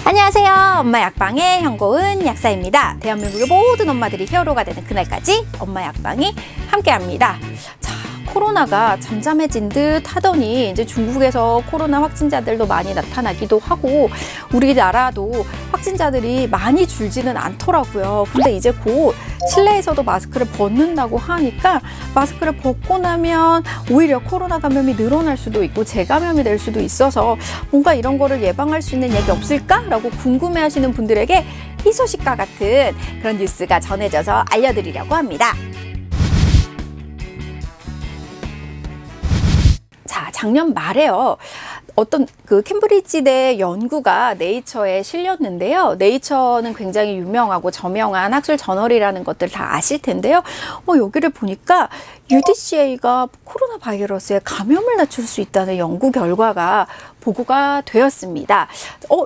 안녕하세요. 엄마 약방의 현고은 약사입니다. 대한민국의 모든 엄마들이 히어로가 되는 그날까지 엄마 약방이 함께합니다. 자, 코로나가 잠잠해진 듯 하더니 이제 중국에서 코로나 확진자들도 많이 나타나기도 하고 우리나라도 확진자들이 많이 줄지는 않더라고요. 근데 이제 곧 실내에서도 마스크를 벗는다고 하니까 마스크를 벗고 나면 오히려 코로나 감염이 늘어날 수도 있고 재감염이 될 수도 있어서 뭔가 이런 거를 예방할 수 있는 얘기 없을까라고 궁금해하시는 분들에게 희소식과 같은 그런 뉴스가 전해져서 알려드리려고 합니다. 자, 작년 말에요. 어떤 그 캠브리지대 연구가 네이처에 실렸는데요. 네이처는 굉장히 유명하고 저명한 학술 저널이라는 것들 다 아실 텐데요. 여기를 보니까 UDCA가 코로나 바이러스에 감염을 낮출 수 있다는 연구 결과가 보고가 되었습니다.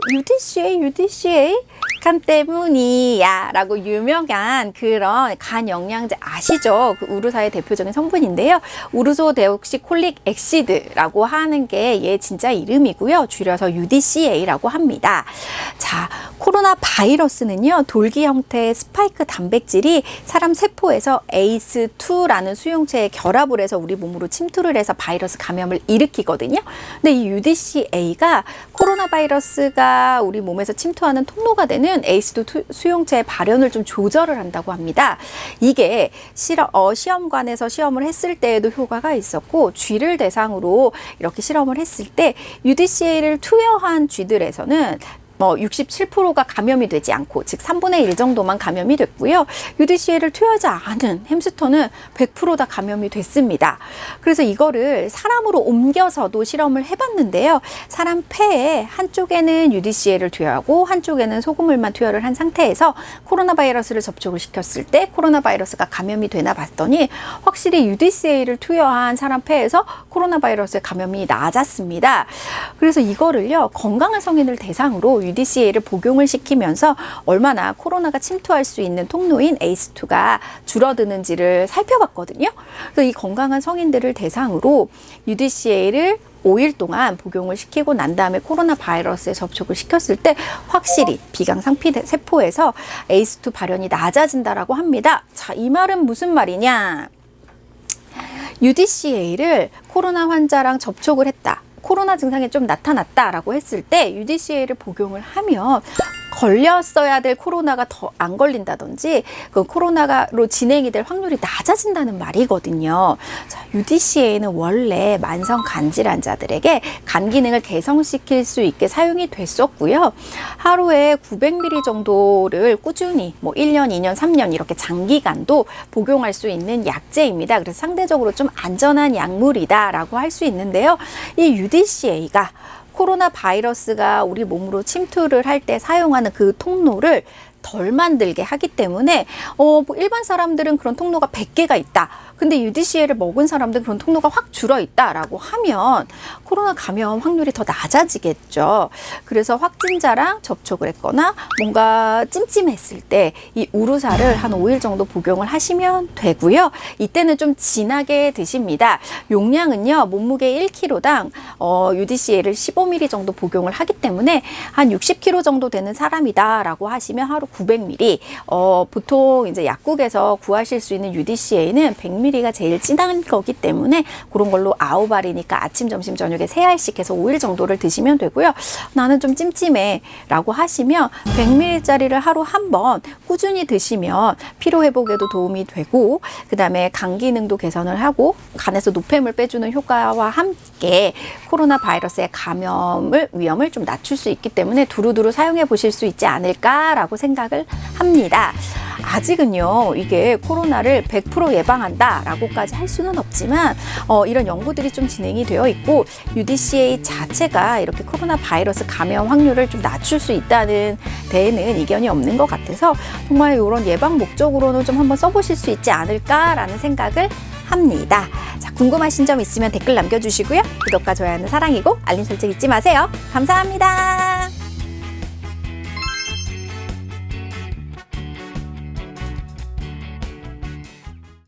UDCA 간 때문이야 라고 유명한 그런 간 영양제 아시죠? 그 우르사의 대표적인 성분인데요. 우르소데옥시콜릭 액시드라고 하는 게 얘 진짜 이름이고요. 줄여서 UDCA라고 합니다. 자, 코로나 바이러스는요, 돌기 형태의 스파이크 단백질이 사람 세포에서 ACE2라는 수용체에 결합을 해서 우리 몸으로 침투를 해서 바이러스 감염을 일으키거든요. 근데 이 UDCA가 코로나 바이러스가 우리 몸에서 침투하는 통로가 되는 ACE2 수용체의 발현을 좀 조절을 한다고 합니다. 이게 시험관에서 시험을 했을 때에도 효과가 있었고, 쥐를 대상으로 이렇게 실험을 했을 때 UDCA를 투여한 쥐들에서는 67%가 감염이 되지 않고, 즉 3분의 1 정도만 감염이 됐고요. UDCA를 투여하지 않은 햄스터는 100% 다 감염이 됐습니다. 그래서 이거를 사람으로 옮겨서도 실험을 해봤는데요. 사람 폐에 한쪽에는 UDCA를 투여하고 한쪽에는 소금물만 투여를 한 상태에서 코로나 바이러스를 접촉을 시켰을 때 코로나 바이러스가 감염이 되나 봤더니 확실히 UDCA를 투여한 사람 폐에서 코로나 바이러스의 감염이 낮았습니다. 그래서 이거를요, 건강한 성인을 대상으로 UDCA를 복용을 시키면서 얼마나 코로나가 침투할 수 있는 통로인 ACE2가 줄어드는지를 살펴봤거든요. 그래서 이 건강한 성인들을 대상으로 UDCA를 5일 동안 복용을 시키고 난 다음에 코로나 바이러스에 접촉을 시켰을 때 확실히 비강 상피 세포에서 ACE2 발현이 낮아진다라고 합니다. 자, 이 말은 무슨 말이냐? UDCA를 코로나 환자랑 접촉을 했다. 코로나 증상이 좀 나타났다라고 했을 때 UDCA를 복용을 하면 걸렸어야 될 코로나가 더 안 걸린다든지 그 코로나로 진행이 될 확률이 낮아진다는 말이거든요. 자, UDCA는 원래 만성 간 질환자들에게 간 기능을 개선시킬 수 있게 사용이 됐었고요. 하루에 900ml 정도를 꾸준히 1년, 2년, 3년 이렇게 장기간도 복용할 수 있는 약제입니다. 그래서 상대적으로 좀 안전한 약물이다라고 할 수 있는데요. 이 UDCA가 코로나 바이러스가 우리 몸으로 침투를 할 때 사용하는 그 통로를 덜 만들게 하기 때문에 일반 사람들은 그런 통로가 100개가 있다. 근데 UDCA를 먹은 사람들은 그런 통로가 확 줄어 있다라고 하면 코로나 감염 확률이 더 낮아지겠죠. 그래서 확진자랑 접촉을 했거나 뭔가 찜찜했을 때 이 우르사를 한 5일 정도 복용을 하시면 되고요. 이때는 좀 진하게 드십니다. 용량은요, 몸무게 1kg당 UDCA를 15ml 정도 복용을 하기 때문에 한 60kg 정도 되는 사람이다라고 하시면 하루 900ml. 보통 이제 약국에서 구하실 수 있는 UDCA는 100ml가 제일 진한 거기 때문에 그런 걸로 9알이니까 아침, 점심, 저녁에 3알씩 해서 5일 정도를 드시면 되고요. 나는 좀 찜찜해 라고 하시면 100ml짜리를 하루 한 번 꾸준히 드시면 피로 회복에도 도움이 되고, 그 다음에 간 기능도 개선을 하고 간에서 노폐물 빼주는 효과와 함께 코로나 바이러스의 감염을 위험을 좀 낮출 수 있기 때문에 두루두루 사용해 보실 수 있지 않을까라고 생각을 합니다. 아직은요, 이게 코로나를 100% 예방한다라고까지 할 수는 없지만 이런 연구들이 좀 진행이 되어 있고 UDCA 자체가 이렇게 코로나 바이러스 감염 확률을 좀 낮출 수 있다는 데에는 이견이 없는 것 같아서 정말 이런 예방 목적으로는 좀 한번 써보실 수 있지 않을까라는 생각을 합니다. 자, 궁금하신 점 있으면 댓글 남겨주시고요. 구독과 좋아요는 사랑이고 알림 설정 잊지 마세요. 감사합니다.